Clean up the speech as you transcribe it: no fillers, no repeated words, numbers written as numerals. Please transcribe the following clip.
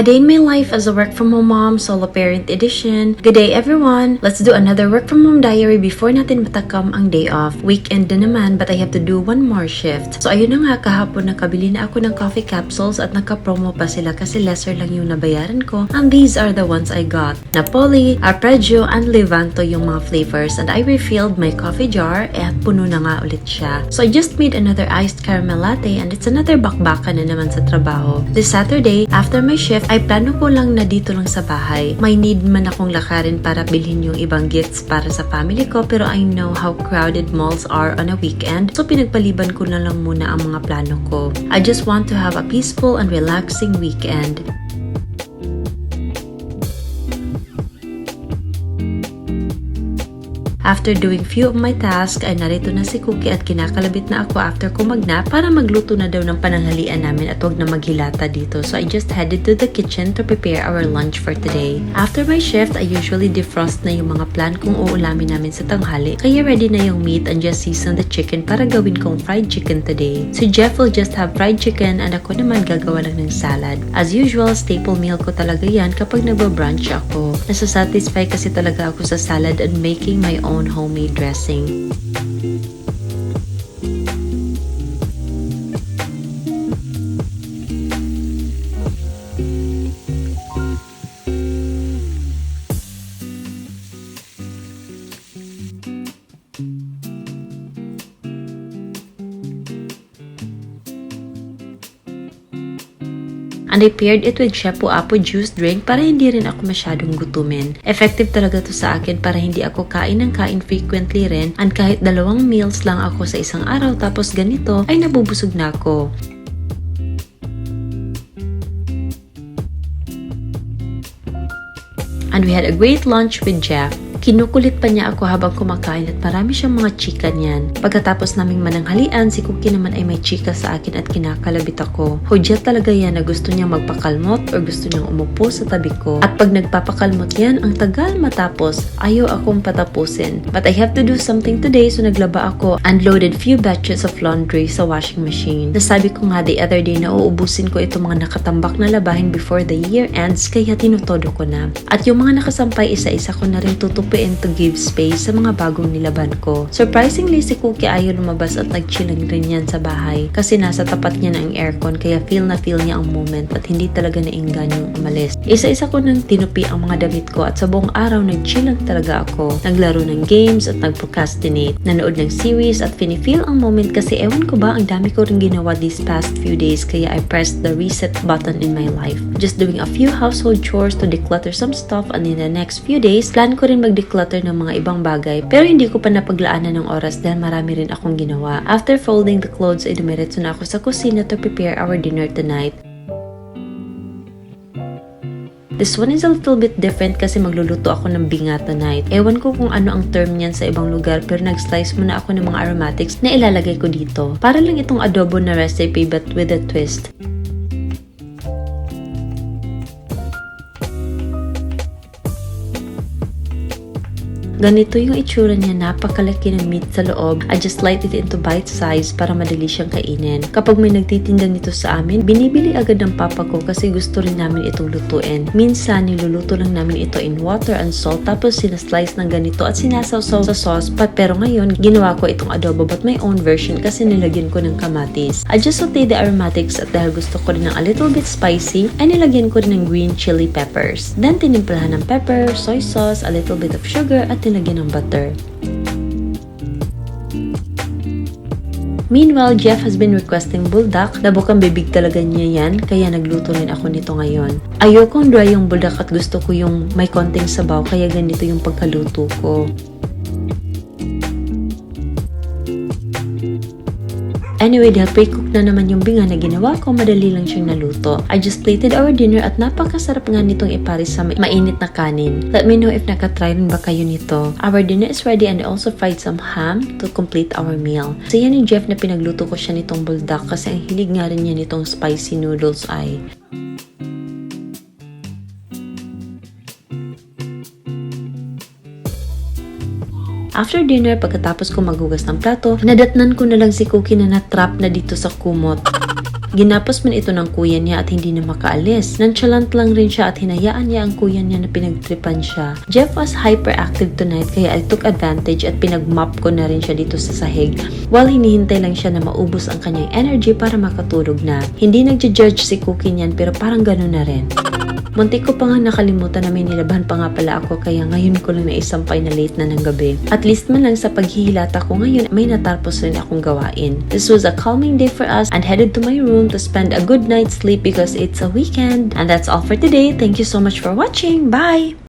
A day in my life as a work from home mom, solo parent edition. Good day everyone! Let's do another work from home diary before natin matakam ang day off. Weekend na naman but I have to do one more shift. So ayun na nga, kahapon nakabili na ako ng coffee capsules at naka-promo pa sila kasi lesser lang yung nabayaran ko. And these are the ones I got. Napoli, Arpeggio, and Levanto yung mga flavors and I refilled my coffee jar at puno na nga ulit siya. So I just made another iced caramel latte and it's another bakbakan na naman sa trabaho. This Saturday, after my shift, ay plano ko lang na dito lang sa bahay. May need man akong lakarin para bilhin yung ibang gifts para sa family ko pero I know how crowded malls are on a weekend so pinagpaliban ko na lang muna ang mga plano ko. I just want to have a peaceful and relaxing weekend. After doing few of my tasks, ay narito na si Cookie at kinakalabit na ako after ko magnap para magluto na daw ng pananghalian namin at wag na maghilata dito. So I just headed to the kitchen to prepare our lunch for today. After my shift, I usually defrost na yung mga plan kung uulamin namin sa tanghali. Kaya ready na yung meat and just season the chicken para gawin kong fried chicken today. Si Jeff will just have fried chicken and ako naman gagawa lang ng salad. As usual, staple meal ko talaga yan kapag nagba-brunch ako. Nasasatisfy kasi talaga ako sa salad and making my own homemade dressing. And I paired it with Shepu-Apo juice drink para hindi rin ako masyadong gutumin. Effective talaga to sa akin para hindi ako kain ng kain frequently rin and kahit 2 meals lang ako sa isang araw tapos ganito ay nabubusog na ako. And we had a great lunch with Jeff. Kinukulit pa niya ako habang kumakain at marami siyang mga chika niyan. Pagkatapos naming mananghalian, si Cookie naman ay may chika sa akin at kinakalabit ako. Hudyat talaga yan na gusto niyang magpakalmot or gusto niyang umupo sa tabi ko. At pag nagpapakalmot yan, ang tagal matapos, ayaw akong patapusin. But I have to do something today so naglaba ako and loaded few batches of laundry sa washing machine. Nasabi ko nga the other day na uubusin ko itong mga nakatambak na labahin before the year ends kaya tinutodo ko na. At yung mga nakasampay isa-isa ko na rin tutupuin to give space sa mga bagong nilaban ko. Surprisingly, si Cookie ayaw lumabas at nag-chilling rin yan sa bahay kasi nasa tapat niya na ang aircon kaya feel niya ang moment at hindi talaga nainggan yung umalis. Isa-isa ko nang tinupi ang mga damit ko at sa buong araw nag-chill lang talaga ako. Naglaro ng games at nag-procrastinate. Nanood ng series at feel ang moment kasi ewan ko ba ang dami ko rin ginawa these past few days kaya I pressed the reset button in my life. Just doing a few household chores to declutter some stuff and in the next few days, plan ko rin mag-declutter ng mga ibang bagay pero hindi ko pa napaglaanan ng oras dahil marami rin akong ginawa. After folding the clothes ay dumiretso na ako sa kusina to prepare our dinner tonight. This one is a little bit different kasi magluluto ako ng binga tonight. Ewan ko kung ano ang term niyan sa ibang lugar pero nag-slice muna ako ng mga aromatics na ilalagay ko dito. Para lang itong adobo na recipe but with a twist. Ganito yung itsura niya, napakalaki ng meat sa loob. I just light it into bite size para madali siyang kainin. Kapag may nagtitinda nito sa amin, binibili agad ng papa ko kasi gusto rin namin itong lutuin. Minsan, niluluto lang namin ito in water and salt tapos sinaslice ng ganito at sinasawsaw sa sauce. Pero ngayon, ginawa ko itong adobo but my own version kasi nilagyan ko ng kamatis. I just sauteed the aromatics at dahil gusto ko rin ng a little bit spicy, ay nilagyan ko rin ng green chili peppers. Then, tinimplahan ng pepper, soy sauce, a little bit of sugar at lagyan ng butter. Meanwhile, Jeff has been requesting buldak. Dabukang bibig talaga niya yan, kaya nagluto rin ako nito ngayon. Ayokong dry yung buldak at gusto ko yung may konting sabaw, kaya ganito yung pagkaluto ko. Anyway, dahil pre-cook na naman yung binga na ginawa ko, madali lang siyang naluto. I just plated our dinner at napakasarap nga nitong iparis sa mainit na kanin. Let me know if nakatry rin ba kayo nito. Our dinner is ready and I also fried some ham to complete our meal. So yan ni Jeff na pinagluto ko siya nitong buldak kasi ang hilig nga rin niya nitong spicy noodles ay. After dinner, pagkatapos ko maghugas ng plato, nadatnan ko na lang si Cookie na natrap na dito sa kumot. Ginapos man ito ng kuya niya at hindi na makaalis. Nonchalant lang rin siya at hinayaan niya ang kuya niya na pinagtripan siya. Jeff was hyperactive tonight kaya I took advantage at pinagmap ko na rin siya dito sa sahig while hinihintay lang siya na maubos ang kanyang energy para makatulog na. Hindi nagja-judge si Cookie niyan pero parang ganun na rin. Muntik ko pa nga nakalimutan na may nilaban pa nga pala ako kaya ngayon ko lang naisampay na late na ng gabi. At least man lang sa paghihilata ko ngayon may natapos rin akong gawain. This was a calming day for us and headed to my room to spend a good night's sleep because it's a weekend. And that's all for today. Thank you so much for watching. Bye!